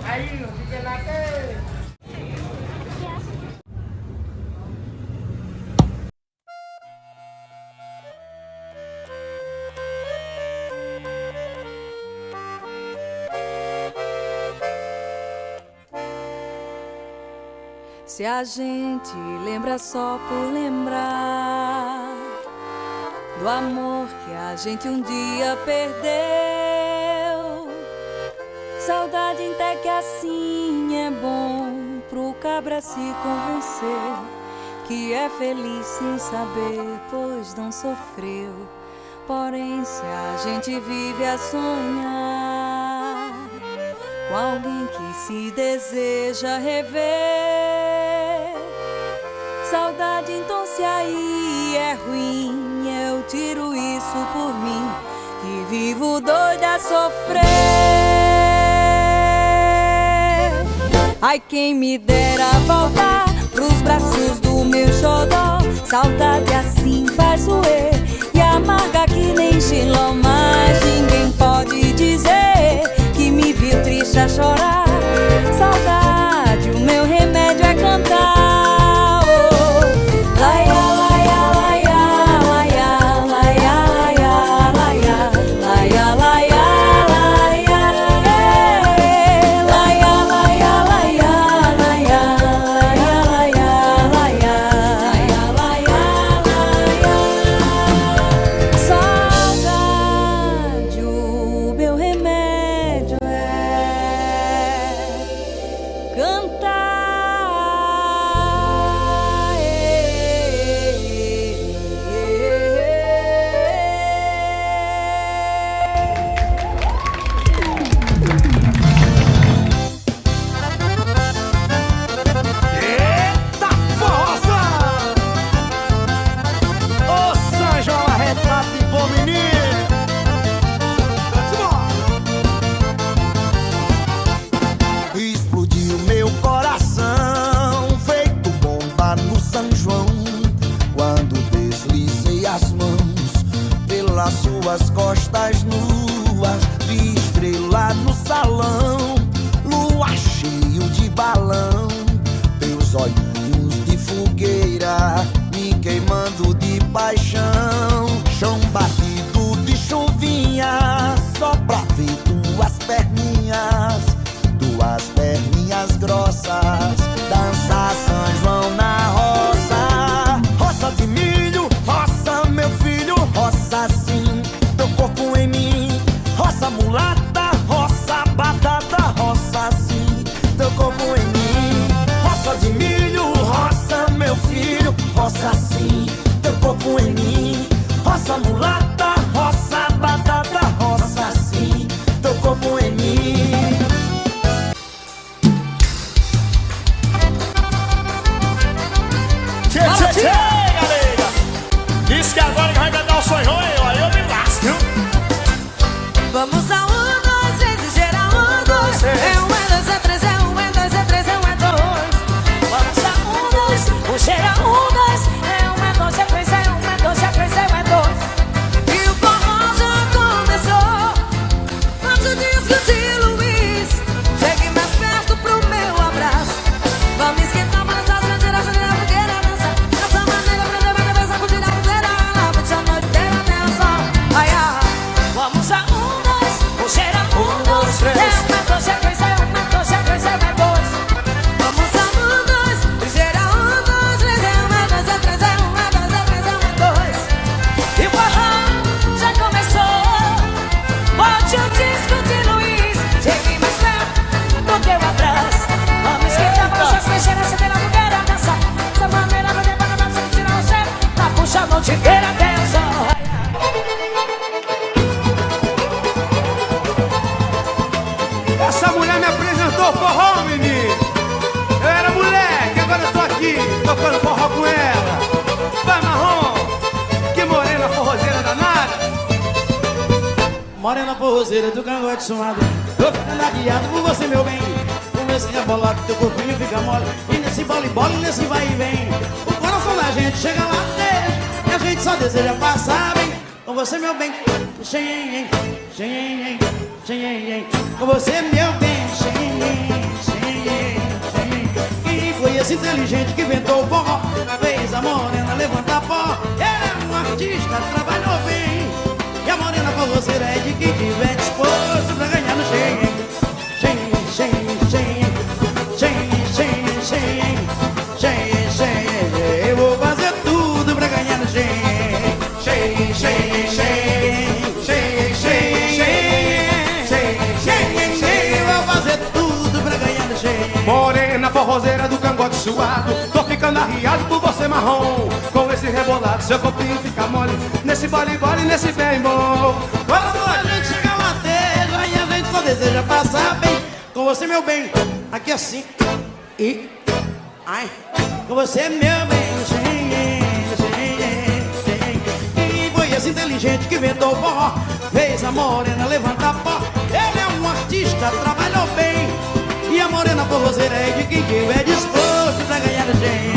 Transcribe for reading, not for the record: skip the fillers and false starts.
Aí, fica lá que... Se a gente lembra só por lembrar do amor que a gente um dia perdeu, saudade até que assim é bom pro cabra se convencer que é feliz sem saber, pois não sofreu. Porém, se a gente vive a sonhar com alguém que se deseja rever, saudade então se aí é ruim, eu tiro isso por mim, que vivo doida a sofrer. Ai, quem me dera voltar pros braços do meu xodó, saudade assim faz doer e amarga que nem giló, mas ninguém pode dizer que me viu triste a chorar. Saudade, o meu remédio é cantar. Suas costas nuas, vi estrela no salão, lua cheio de balão, teus olhinhos de fogueira me queimando de paixão, chão batido de chuvinha, só pra ver tuas perninhas grossas, dançar São João na roça, roça de milho, roça meu filho, roça sim, teu corpo em mim, roça mulata, roça batata, roça sim, teu corpo em mim, roça de milho, roça meu filho, roça sim, teu corpo em mim, roça mulata, roça batata, roça sim, teu corpo em mim. Tchê, galera! Diz que agora que vai cantar o sonho, eu me lasco, viu? Vamos a 1, 2, 3 e geral 1, 2. É 1, é 2, é 3, é 1, é 2, é 3, é 1, é 2. Vamos a 1, 2, o geral 1, 2. É 1, é 2, é 3, é 1, é 2, é 3, é 1, é 2. E o forró já começou. Bate o disco de Luiz. Chegue mais perto pro meu abraço. Vamos esquentar para dançar, sentir a fogueira, dança. Dessa maneira, aprender a cabeça, curtir a fogueira. Noite a noite inteira até o sol. Ai, ai. Vamos a 1, 2, o geral 1, 2, 3. É 1, é 2, é 3, é 1, é 2, é 3, é 1, é 2. Vamos a 1, 2, o geral 1, 2, 3. É 1, é 2, é 3, é 1, é 2, é 3, é 1, é 2. E o forró já começou. Bote o disco de Luiz. Chegue mais perto do teu abraço. Vamos esquentar para vocês mexerem, acender a fogueira, dançar. Dessa maneira, não tem para nada, se tirar o cheiro. Tá puxando a noite inteira até o sol. Essa mulher me apresentou forró, menino. Eu era moleque, agora eu tô aqui, tocando forró com ela. Vai, Marrom, que morena forrozeira danada. Morena forrozeira do cangote suado, tô ficando aguiado por você, meu bem. Comecei a bolar que teu corpinho fica mole, e nesse bola e bola, e nesse vai e vem. O coração da gente chega lá, e a gente só deseja passar bem com você, meu bem. Xenhen, xenhen, xenhen, com você, meu bem. Quem foi esse inteligente que inventou o forró? Fez a morena levantar pó. Ela é um artista, trabalhou bem. E a morena forrozeira é de quem tiver disposto pra ganhar no cheio. Eu vou fazer tudo pra ganhar no cheio. Eu vou fazer tudo pra ganhar no cheio. Morena forrozeira do cangote suado, tô ficando arriado por você marrom. Com esse rebolado, seu corpinho fica mole. Nesse bole, nesse bem bom. Quando a gente chega lá dentro, aí a gente só deseja passar bem. Com você, meu bem, aqui assim. E ai, com você, meu bem. Quem foi esse inteligente que inventou o forró? Fez a morena levantar pó. Ele é um artista, trabalhou bem. E a morena forrozeira é de quem tiver disposto pra ganhar no cheio.